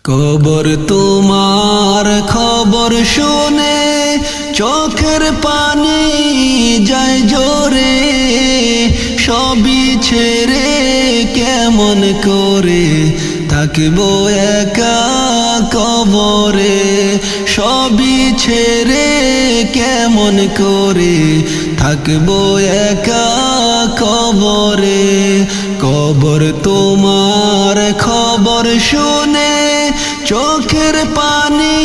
কবর তোমার খবর শুনে চোখের পানি যায় জোরে, সবই ছেড়ে কেমন করে থাকবো একা কবরে, সবই ছেড়ে কেমন করে থাকবো একা কবরে। কবর তোমার খবর শুনে চোখের পানি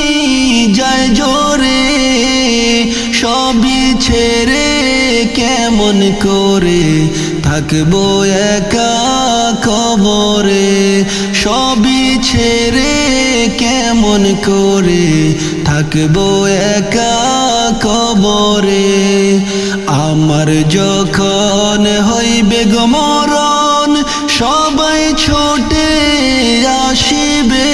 যায় জোরে, সবই ছেড়ে কেমন করে থাকবো একা কবরে, সবই ছেড়ে কেমন করে থাকবো একা কবরে। আমার যখন হইবে গো মরণ সবাই ছুটে আসিবে,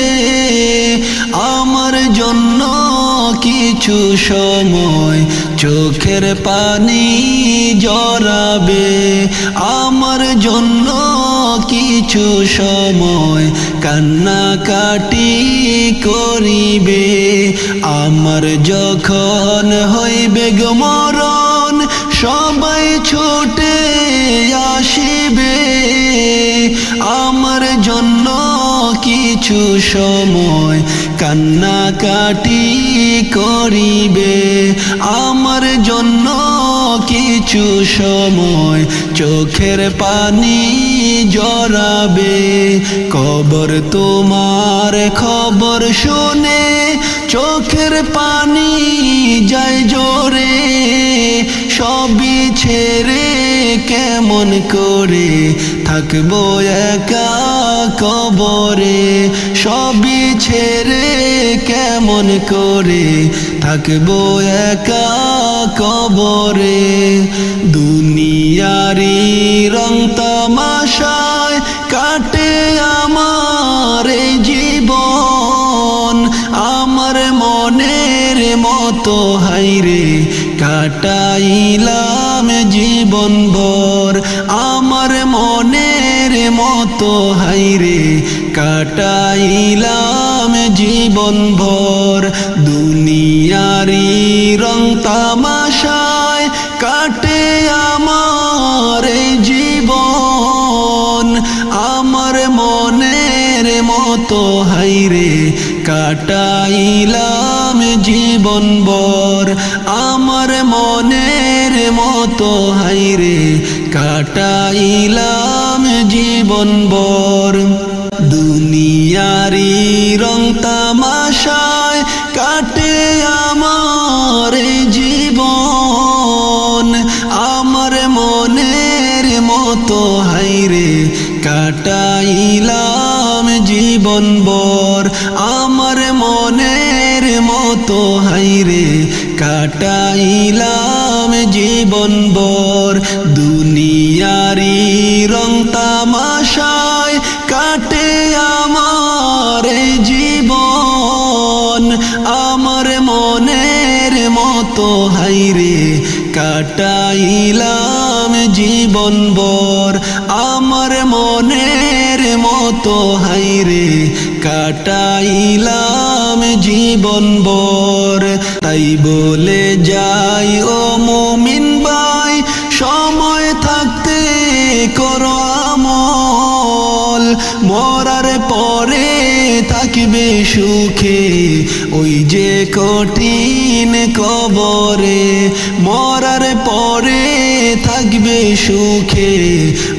আমার জন্য কিছু সময় চোখের পানি জড়াবে, আমার জন্য কিছু সময় কান্নাকাটি করিবে। আমার যখন হইবে গো মরণ সবাই ছুটে আসিবে, আমার জন্য কিছু সময় কান্নাকাটি করিবে, আমার জন্য কিছু সময় চোখের পানি জড়াবে। কবর তোমার খবর শুনে চোখের পানি যায় জোরে, সবই ছেড়ে কেমন করে থাকবো একা কবরে, সবই ছেড়ে কেমন করে থাকবো একা কবরে। দুনিয়ারি রং তামাশায় কাটে আমার জীবন, আমার মনের মতো হাইরে কাটাইলাম জীবন ভর, আমার মনের মতো হাইরে কাটাইলাম জীবন ভর। দুনিয়ারি রং তামাশায় কাটে আমার জীবন, আমার মনের মতো হাইরে কাটাইলাম জীবন ভর, আমার মনের মতো হাইরে কাটাইলাম জীবন ভর। দুনিয়ারি রং তামাশায় কাটে আমার জীবন, আমার মনের মতো হাইরে কাটাইলাম জীবন ভর, আমার মনের মতো হাইরে কাটাইলাম জীবন ভর। দুনিয়ারি রং তামাশায় কাটে আমার জীবন, আমার মনের মতো হাইরে কাটাইলাম জীবন ভর, আমার মনের মতো হাইরে কাটাইলাম জীবন ভর। তাই বলে যাই ও মুমিন ভাই, সময় থাকতে করো আমল, মরার পরে থাকবে সুখে ওই যে কঠিন কবরে, মরার পরে থাকবে সুখে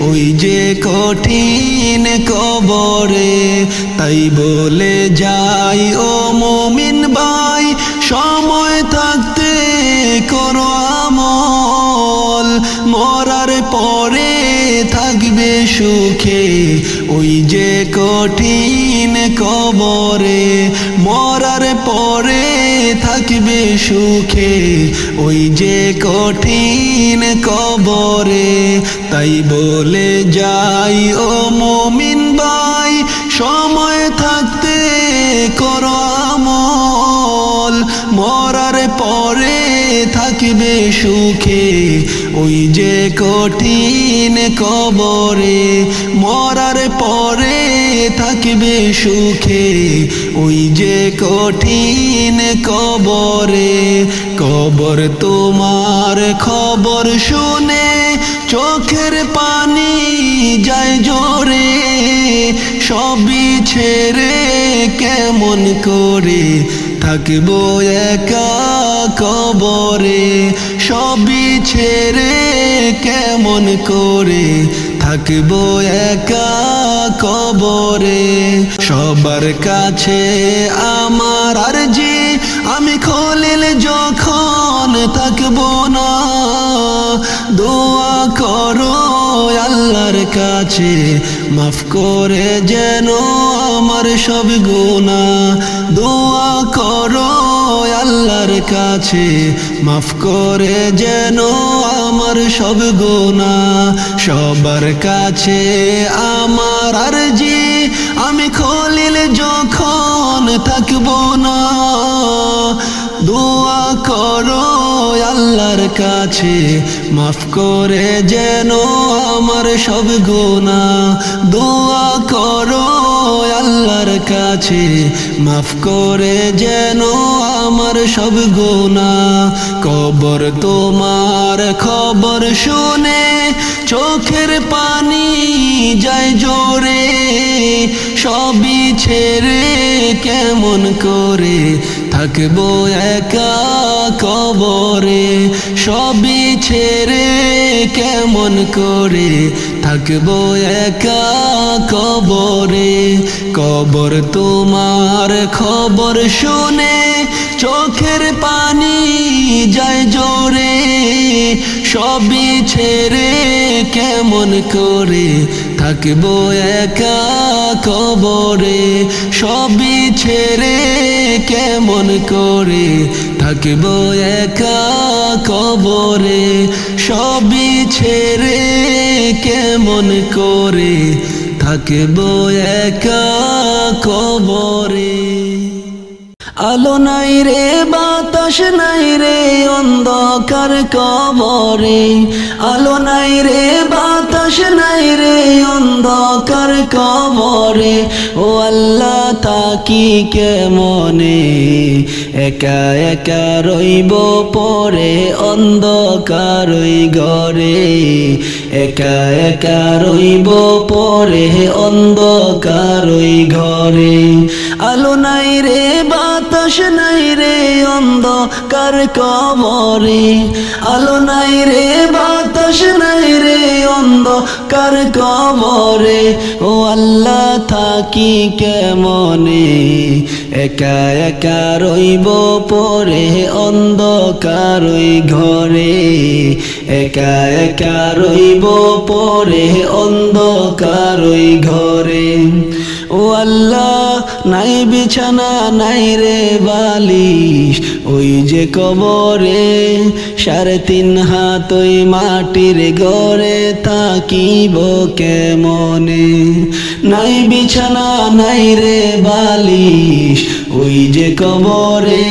ওই যে কঠিন কবরে। তাই বলে যাই ও মুমিন ভাই, সময় থাকতে করো আমল, মরার পরে থাকবে সুখে ওই যে কঠিন কবরে, মরার পরে থাকবে সুখে ওই যে কঠিন কবরে। তাই বলে যাই ও মুমিন ভাই, সময় থাকতে করো আমল, মরার পরে থাকবে সুখে ওই যে কঠিন কবরে মরার পরে থাকবে সুখে ওই যে কঠিন কবরে কবর তোমার খবর শুনে চোখের পানি যায় জোরে সবই ছেড়ে কেমন করে থাকবো একা কবরে সবই ছেড়ে কেমন করে থাকবো একা কবরে সবার কাছে আমার আরজি আমি খলিল যখন থাকবো না দোয়া করো আল্লাহর কাছে মাফ করে যেন আমার সব গুনাহ দোয়া করো আল্লাহর কাছে মাফ করে যেন আমার সব গুনাহ সবার কাছে আমার আরজি আমি খলিল যখন থাকবো না দোয়া করো আল্লাহর কাছে মাফ করে যেন আমার সব গুনাহ দোয়া করো আল্লাহর কাছে মাফ করে যেন আমার সব গুনাহ কবর তোমার খবর শুনে চোখের পানি যায় জোরে সবই ছেড়ে কেমন করে থাকবো একা কবরে সবই ছেড়ে কেমন করে থাকবো একা কবরে কবর তোমার খবর শুনে চোখের পানি যায় জোরে সবই ছেড়ে কেমন করে থাকবো একা কবরে সবই ছেড়ে কেমন করে থাকবো একা কবরে সবই ছেড়ে কেমন করে থাকবো একা কবরে আলো নাই রে বাতাস নাই রে অন্ধকার কবরে আলো নাই রে বাতাস নাই রে অন্ধকার কবরে ও আল্লাহ তাকি কেমনে একা একা রইব পরে অন্ধকার ওই ঘরে একা একা রইব পরে অন্ধকার ওই ঘরে আলো নাই রে বাতাস নাই রে অন্ধকার কবরে আলো নাই রে বাতাস নাই রে অন্ধকার কবরে ও আল্লাহ থাকি কেমনে একা একা রইব পরে অন্ধকার ওই ঘরে একা একা রইব পরে অন্ধকার ওই ঘরে ও আল্লাহ নাই বিছানা নাই রে বালিশ ওই যে কবরে 3.5 হাত ওই মাটির ঘরে থাকিব কেমনে নাই বিছানা নাই রে বালিশ ওই যে কবরে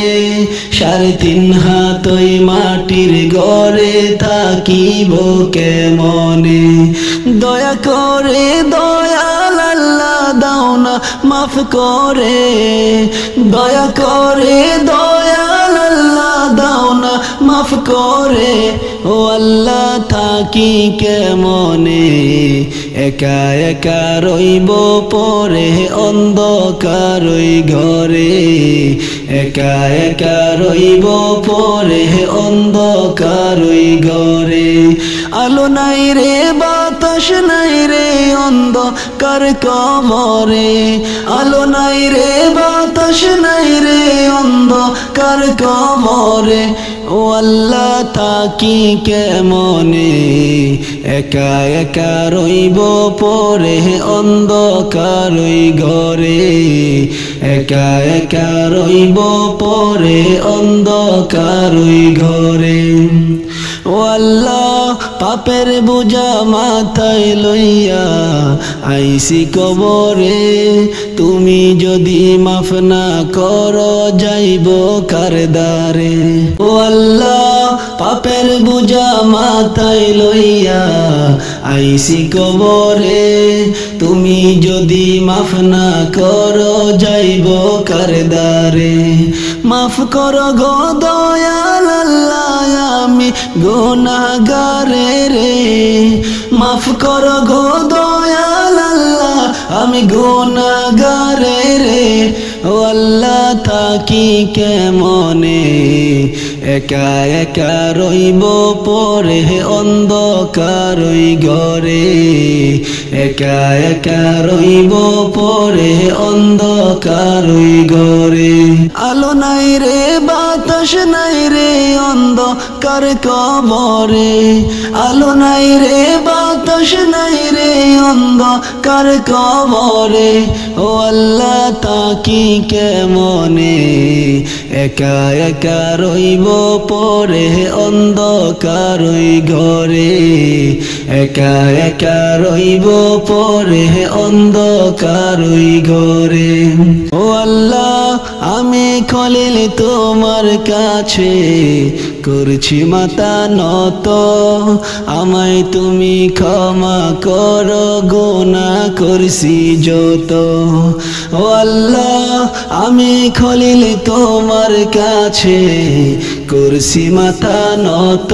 3.5 হাত ওই মাটির ঘরে থাকিব কেমনে দয়া করে দয়াল আল্লাহ দাও না মাফ করে দয়া করে দয়াল আল্লাহ দাও না মাফ করে ও আল্লাহ থাকি কেমনে একা একা রইব পরে অন্ধকার ওই ঘরে একা একা রইব পরে অন্ধকার ওই ঘরে আলো নাই রে বাতাস নাই রে অন্ধকার কবরে আলো নাই রে বাতাস নাই রে অন্ধকার কবরে ও আল্লাহ থাকি কেমনে একা একা রইব পরে অন্ধকার ওই ঘরে একা একা রইব পরে অন্ধকার ওই ঘরে ও আল্লাহ পাপের বোঝা মাথায় লইয়া আইসি কবরে তুমি যদি মাফ না করো যাইব কার দ্বারে ও আল্লাহ পাপের বোঝা মাথায় লইয়া আইসি কবরে তুমি যদি মাফ না করো যাইব কার দ্বারে মাফ করো গো দয়াল আল্লাহ আমি গুনাহগারে রে মাফ করো গো দয়াল আল্লাহ আমি গুনাহগারে রে ও আল্লাহ থাকি কেমনে একা একা রইব পরে অন্ধকার ওই ঘরে একা একা রইব পরে অন্ধকার ওই ঘরে আলো নাই রে বাতাস নাই রে অন্ধকার কবরে আলো নাই রে বাতাস নাই রে অন্ধকার কবরে ও আল্লাহ তাকি কেমনে একা একা রইব পরে অন্ধকার ওই ঘরে একা একা রইব পরে অন্ধকার ওই ঘরে ও আল্লাহ আমি খলিল তোমার কাছে করছি মাথা নত আমায় তুমি ক্ষমা করো গুনাহ করছি যত ও আল্লাহ আমি খলিল তোমার কাছে করছি মাথা নত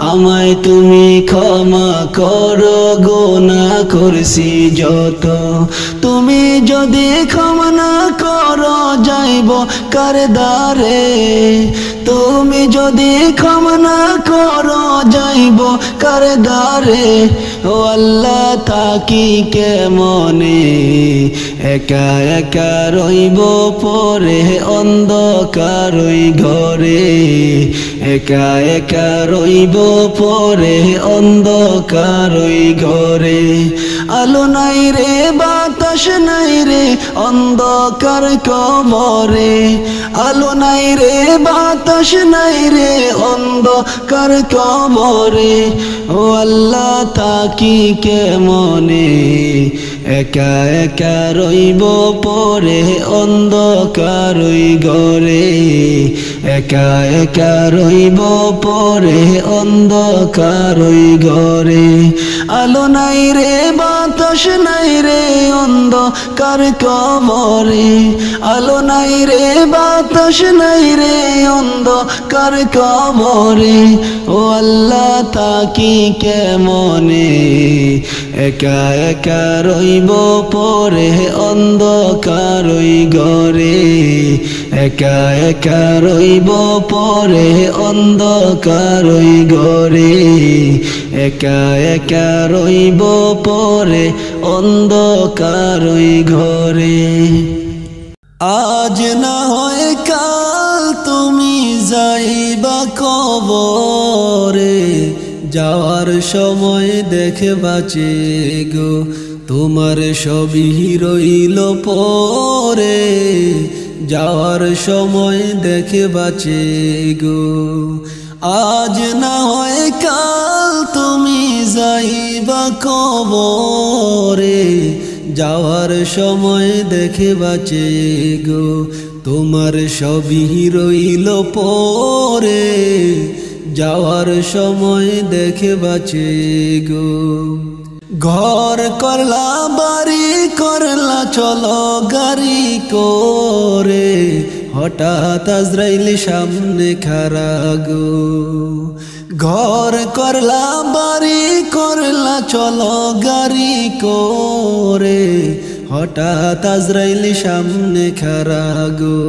আমায় তুমি ক্ষমা করো গুনাহ করছি যত তুমি যদি ক্ষমা না করো যাইব কার দ্বারে তুমি যদি ক্ষমা না করো যাইব কার দ্বারে ও আল্লাহ থাকি কেমনে একা একা রইব পরে অন্ধকার ওই ঘরে একা একা রইব পরে অন্ধকার ওই ঘরে আলো নাই রে বাতাস নাই রে অন্ধকার কবরে আলো নাই রে বাতাস নাই রে অন্ধকার কবরে ও আল্লাহ থাকি কেমনে একা একা রইব পরে অন্ধকার ওই ঘরে একা একা রইব পরে অন্ধকার ওই ঘরে আলো নাই রে বাতাস নাই রে অন্ধকার কবরে আলো নাই রে বাতাস নাই রে অন্ধকার কবরে ও আল্লাহ থাকি কেমনে একা একা রইব পরে অন্ধকার ওই ঘরে একা একা রইব পরে অন্ধকার ওই ঘরে একা একা রইব পরে অন্ধকার ওই ঘরে আজ না হয় কাল তুমি যাইবা কবরে যাওয়ার সময় দেখে বাঁচে গো তোমার সবই রইল পরে যাওয়ার সময় দেখে বাঁচে গো আজ না হয় কাল তুমি যাইবা কবরে যাওয়ার সময় দেখে বাঁচে গো তোমার সবই রইল পরে যাওয়ার সময় দেখে বাঁচে গো ঘর করলা বাড়ি করলা চলো গাড়ি করে হঠাৎ আজরাইল সামনে খাড়া গো ঘর করলা বাড়ি করলা চলো গাড়ি করে হঠাৎ আজরাইল সামনে খাড়া গো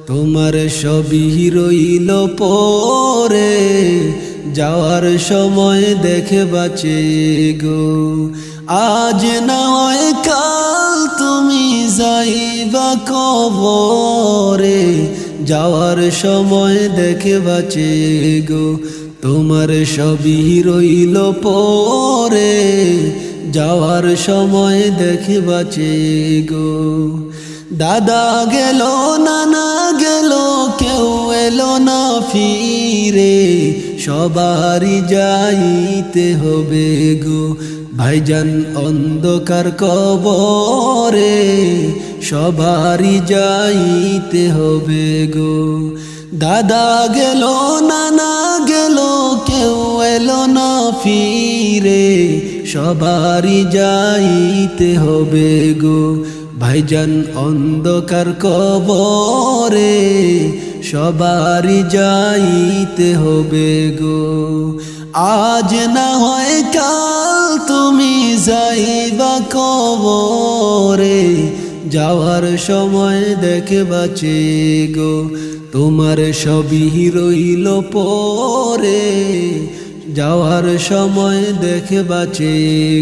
তোমার সবই রইল পরে যাওয়ার সময় দেখে বাঁচে গো আজ না হয় কাল তুমি যাইবা কবরে যাওয়ার সময় দেখে বাঁচে গো তোমার সবই রইল পরে যাওয়ার সময় দেখে বাঁচে গো দাদা গেল নানা গেল কেউ এলো না ফিরে সবারই যাইতে হবে গো ভাইজান অন্ধকার কবরে সবারই যাইতে হবে গো দাদা গেল নানা গেল কেউ এলো না ফিরে সবারই যাইতে হবে গো ভাইজান অন্ধকার কবরে সবারই যাইতে হবে গো আজ না হয় কাল তুমি যাইবা কবরে যাওয়ার সময় দেখবা চে গো তোমার সবই রইল পরে যাওয়ার সময় দেখবা চে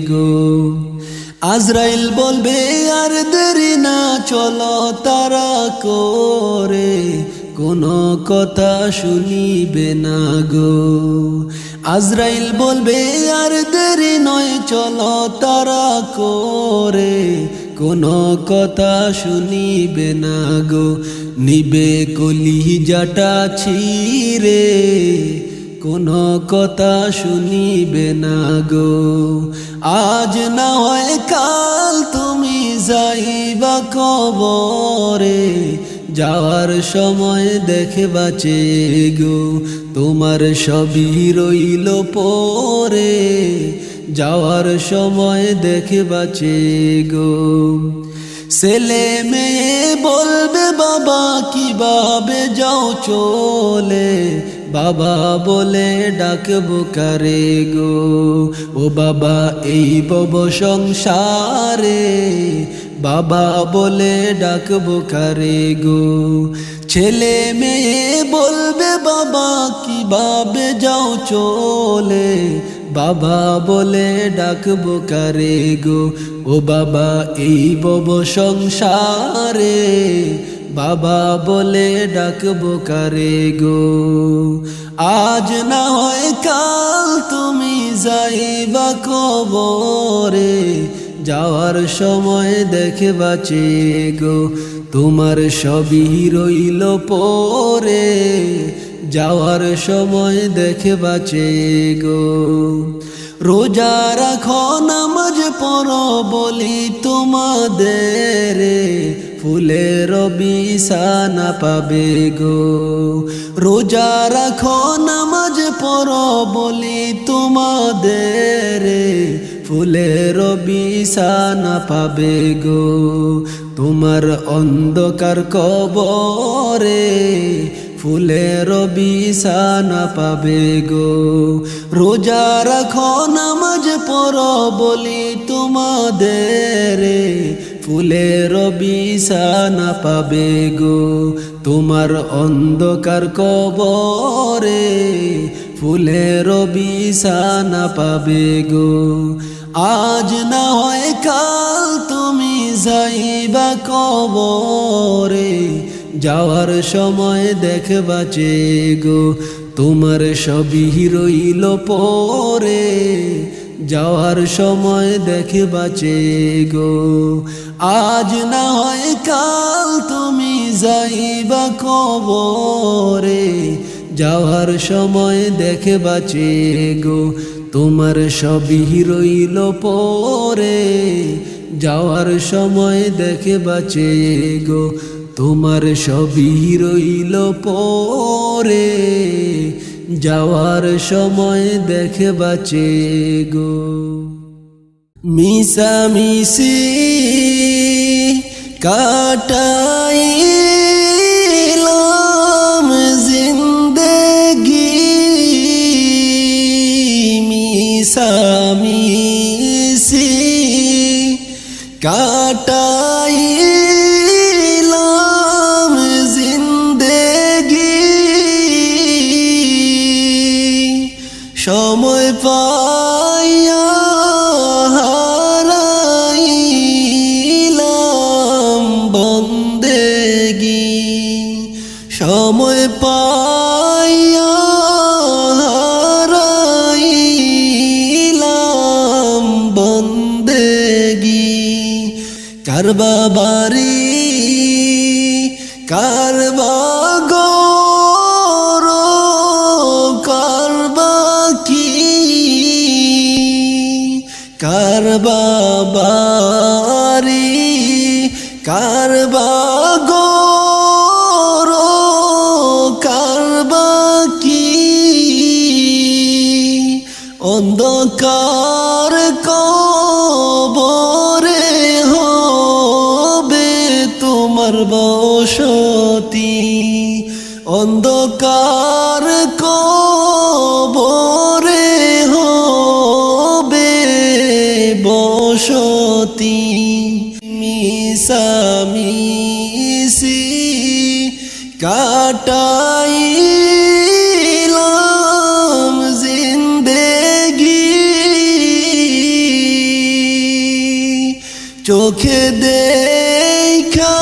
গো আজরাইল বলবে আর দেরি না চলো তারা করে কোনো কথা শুনিবে না গো আজরাইল বলবে আর দেরি নয় চলো তারা করে কোনো কথা শুনিবে না গো নিবে কলিজাটা ছিঁড়ে কোনো কথা শুনিবে না গো আজ না হয় কাল তুমি যাইবা কবরে যাওয়ার সময় দেখবা চে গো তোমার সবই রইল পরে যাওয়ার সময় দেখবা চে গো ছেলে মেয়ে বলবে বাবা কিভাবে যাও চলে বাবা বলে ডাকবো কারে গো ও বাবা এই বব সংসারে বাবা বলে ডাকবো কারে গো ছেলে মেয়ে বলবে বাবা কিভাবে যাও চলে বাবা বলে ডাকবো কারে গো ও বাবা এই বব সংসারে বাবা বলে ডাকবো কারে গো আজ না হয় কাল তুমি যাইবা কবরে যাওয়ার সময় দেখবা চে গো তোমার সবই রইল পরে যাওয়ার সময় দেখবা চে গো রোজা রাখো নামাজ পড়ো বলি তোমাদের ফুলের বিছানা পাবে গো রোজা রাখো নামাজ পড়ো বলি তোমাদের ফুলের বিছানা পাবে গো তোমার অন্ধকার কবরে ফুলের বিছানা পাবে গো রোজা রাখো নামাজ পড়ো বলি তোমাদের ফুলের বিছানা পাবে গো তোমার অন্ধকার কবরে ফুলের বিছানা পাবে গো আজ না হয় কাল তুমি যাইবা কবরে যাওয়ার সময় দেখবা চে গো তোমার সবই রইল পরে যাওয়ার সময় দেখবা চে গো আজ না হয় কাল তুমি যাইবা কবরে যাওয়ার সময় দেখবা চে গো তোমার সবই রইল পরে যাওয়ার সময় দেখবা চে গো তোমার সবই রইল পরে যাওয়ার সময় দেখবা চে গো মিশামিশি কাটাইলাম জিন্দেগি মিশামিশি কাটাইলাম জিন্দেগি সময় পাইয়া হারাইলাম বন্দেগি সময় পাইয়া হারাইলাম বন্দেগি কারবা বাড়ি কারবা গৌর কারবা বাড়ি কারবা গরো কারবা কি অন্ধকার কবরে হবে তোমার বসতি অন্ধকার কবরে হবে বসতি মিশামিশি কাটাইলাম জিন্দেগি চোখে দেখা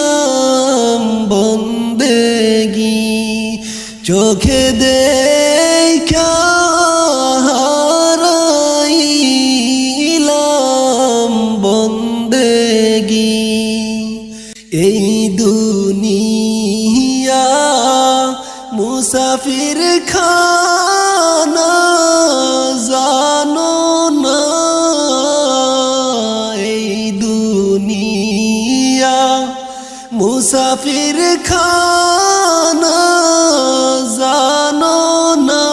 হারাইলাম বন্দেগি চোখে দেখা হারাইলাম বন্দেগি এই দুনিয়া মুসাফির খানা জানো না এই দুনিয়া মুসাফির খানা জানো না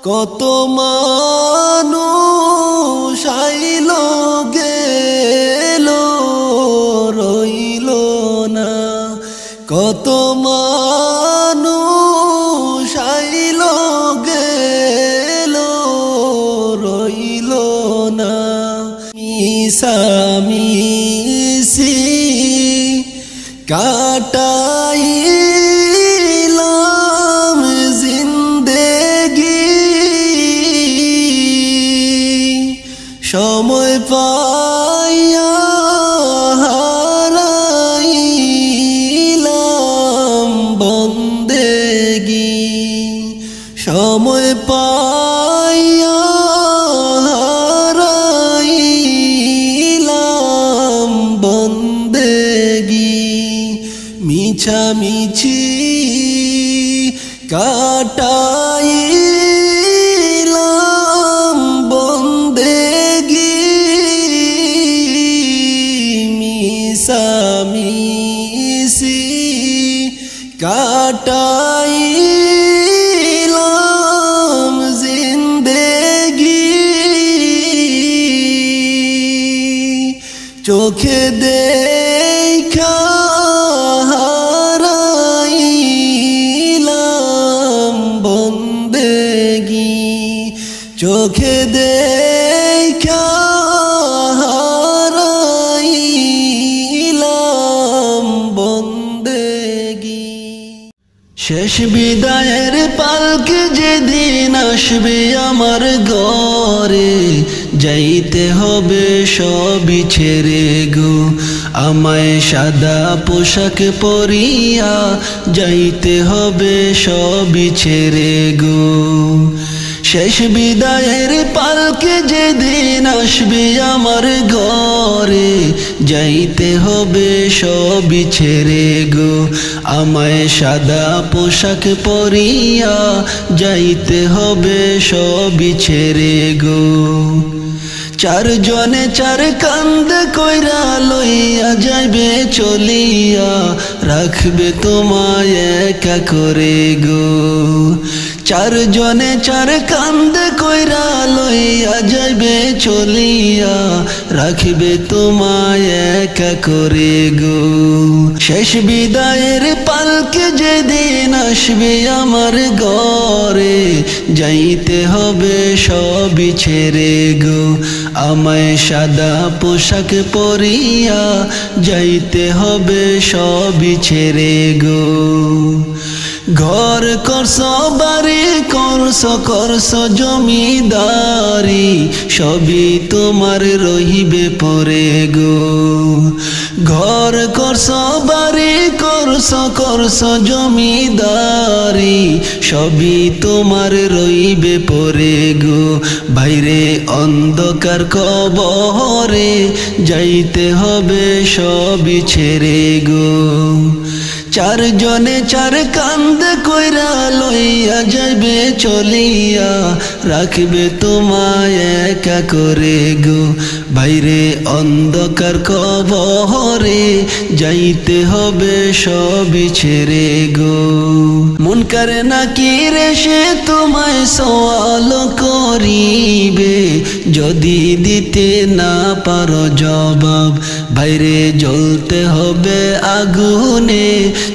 কত মানুষ আইল গেল রইল না কত মানুষ আইল গেল রইল না মিশামিশি কাটাইলাম জিন্দেগি সময় পাইয়া হারাইলাম বন্দেগি সময় পাইয়া হারাইলাম বন্দেগি মিছামিছি কাটাইলাম বন্দেগি মিছামিছি কাটাইলাম জিন্দেগি চোখে দেখা হারাইলাম বন্দেগি চোখে দেখা হারাইলাম বন্দেগি শেষ বিদায়ের পালকে যেদিন আসবে আমার ঘরে যাইতে হবে সবই ছেড়ে গো আমায় সাদা পোশাক পরিয়া যাইতে হবে সবই ছেড়ে গো শেষ বিদায়ের পালকে যেদিন আসবে আমার ঘরে যাইতে হবে সবই ছেড়ে গো আমায় সাদা পোশাক পরিয়া যাইতে হবে সবই ছেড়ে গো চারজনে চার কান্দ কইরা লইয়া যাইবে চলিয়া রাখবে তোমায় একা করে গো চারজনে চার কান্দ কইরা লইয়া যাইবে চলিয়া রাখবে তোমায় একা করে গো শেষ বিদায়ের পালকে যেদিন আসবে আমার ঘরে যাইতে হবে সবই ছেড়ে গো আমায় সাদা পোশাক পরিয়া যাইতে হবে সবই ছেড়ে গো ঘর করছ বাড়ি করছ জমিদারি সবই তোমার রহিবে পরে গো ঘর করছ বাড়ি করছ জমিদারি সবই তোমার রইবে পরে গো বাইরে অন্ধকার কবরে যাইতে হবে সবই ছেড়ে গো চার জনে চার কান্দ কইরা লইয়া যাইবে চলিয়া রাখবে তোমায় একা করে গো বাইরে অন্ধকার কবরে যাইতে হবে সবই ছেড়ে গো মুনকার নাকির সে তোমায় সওয়াল করিবে যদি দিতে না পারো জবাব বাইরে জ্বলতে হবে আগুনে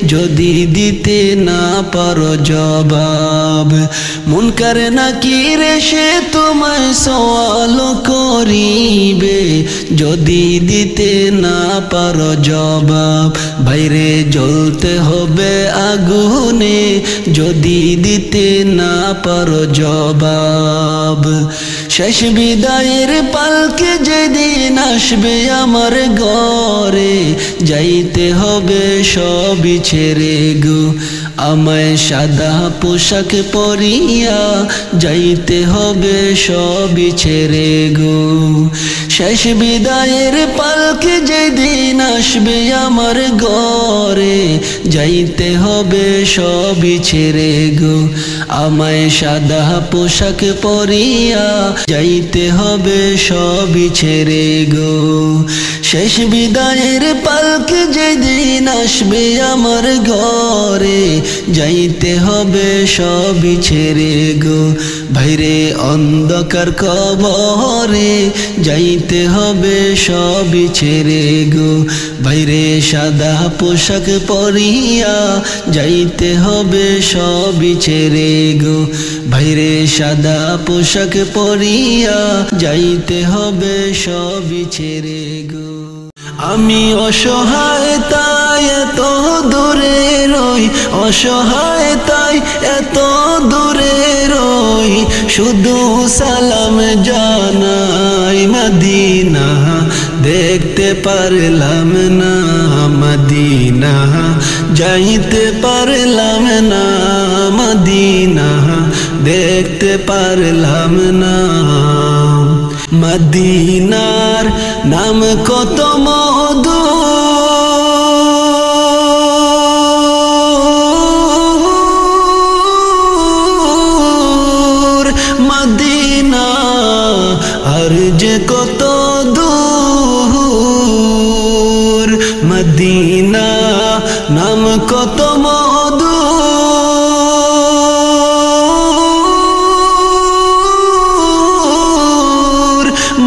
যদি দিতে না পারো জবাব মুনকার নাকির সে তোমায় সওয়াল করিবে যদি দিতে না পারো জবাব বাইরে জ্বলতে হবে আগুনে যদি দিতে না পারো জবাব শেষ বিদায়ের পালকে যেদিন আসবে আমার ঘরে যাইতে হবে সবই ছেড়ে গো আমায় সাদা পোশাক পরিয়া যাইতে হবে সবই ছেড়ে গো শেষ বিদায়ের পালকে যেদিন আসবে আমার ঘরে যাইতে হবে সবই ছেড়ে গো আমায় সাদা পোশাক পরিয়া যাইতে হবে সবই ছেড়ে গো শেষ বিদায়ের পালকে যেদিন আসবে আমার ঘরে যাইতে হবে সবই ছেড়ে গো বাইরে অন্ধকার কবরে যাইতে হবে সবই ছেড়ে গো বাইরে সাদা পোশাক পরিয়া যাইতে হবে সবই ছেড়ে গো বাইরে সাদা পোশাক পরিয়া যাইতে হবে সবই ছেড়ে গো আমি অসহায় তাই এত দূরে রই অসহায় তাই এত দূরে রই শুধু সালাম জানাই মদিনা দেখতে পারলাম না মদিনা যাইতে পারলাম না মদিনা দেখতে পারলাম না মদিনার নাম কত মধু মদিনা আর যে কত দূর মদিনা নাম কত মধু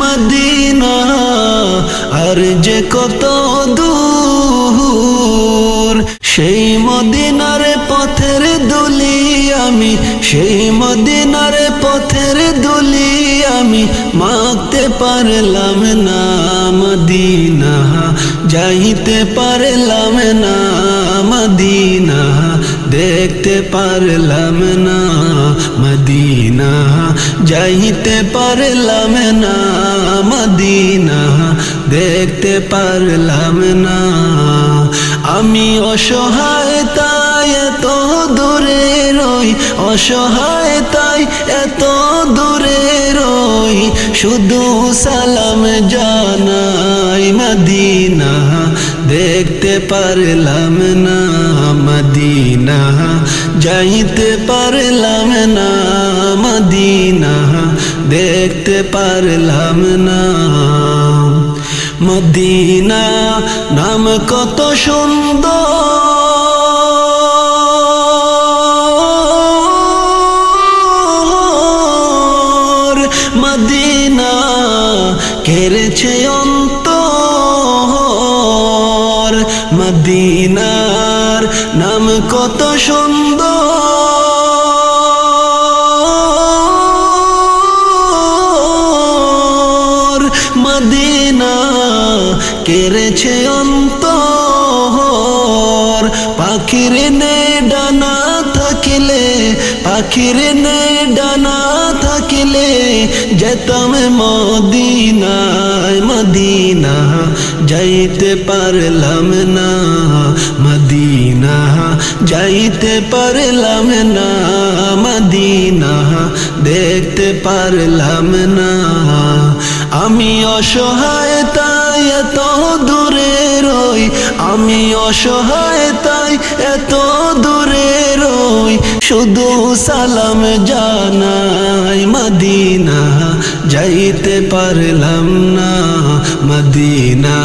মদিনা আর যে কত দূর সেই মদিনার পথের দুলি আমি সেই মদিনার পথের দুলি আমি মাখতে পারলাম না মদিনা যাইতে পারলাম না মদিনা দেখতে পারলাম না মদিনা যাইতে পারলাম না মদিনা দেখতে পারলাম না আমি অসহায় তাই এত দূরে রই অসহায় তাই এত দূরে রই শুধু সালাম জানাই মদিনা দেখতে পারলাম না মদিনা যাইতে পারলাম না মদিনা দেখতে পারলাম না মদিনা নাম কত সুন্দর মদিনা কেড়েছে অন্তর মদিনার নাম কত সুন্দর মদিনা কেড়েছে অন্তর পাখির নে ডানা থাকিলে পাখির নে ডানা থাকিলে যেতাম মদিনায় মদিনা যাইতে পারলাম না মদিনা যাইতে পারলাম না মদিনা দেখতে পারলাম না আমি অসহায় তাই এত দূরে রই, আমি অসহায় তাই এত দূরে রই, শুধু সালাম জানাই মদিনা যাইতে পারলাম না, মদিনা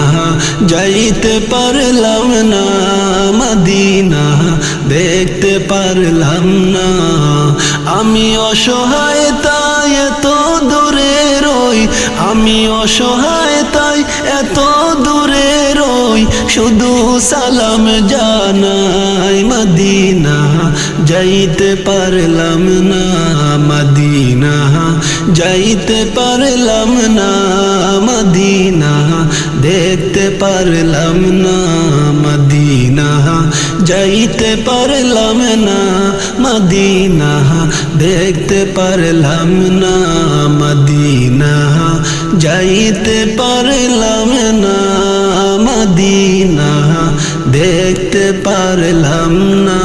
যাইতে পারলাম না, মদিনা দেখতে পারলাম না। আমি অসহায় তাই এত দূরে রই, আমি অসহায় তাই এত দূরে রই, শুধু সালাম জানাই মদিনা যাইতে পারলাম না, মদিনা যাইতে পারলাম না, মদিনা দেখতে পারলাম না, মদিনা যাইতে পারলাম না, মদিনা দেখতে পারলাম না, মদিনা যাইতে পারলাম না, মদিনা দেখতে পারলাম না।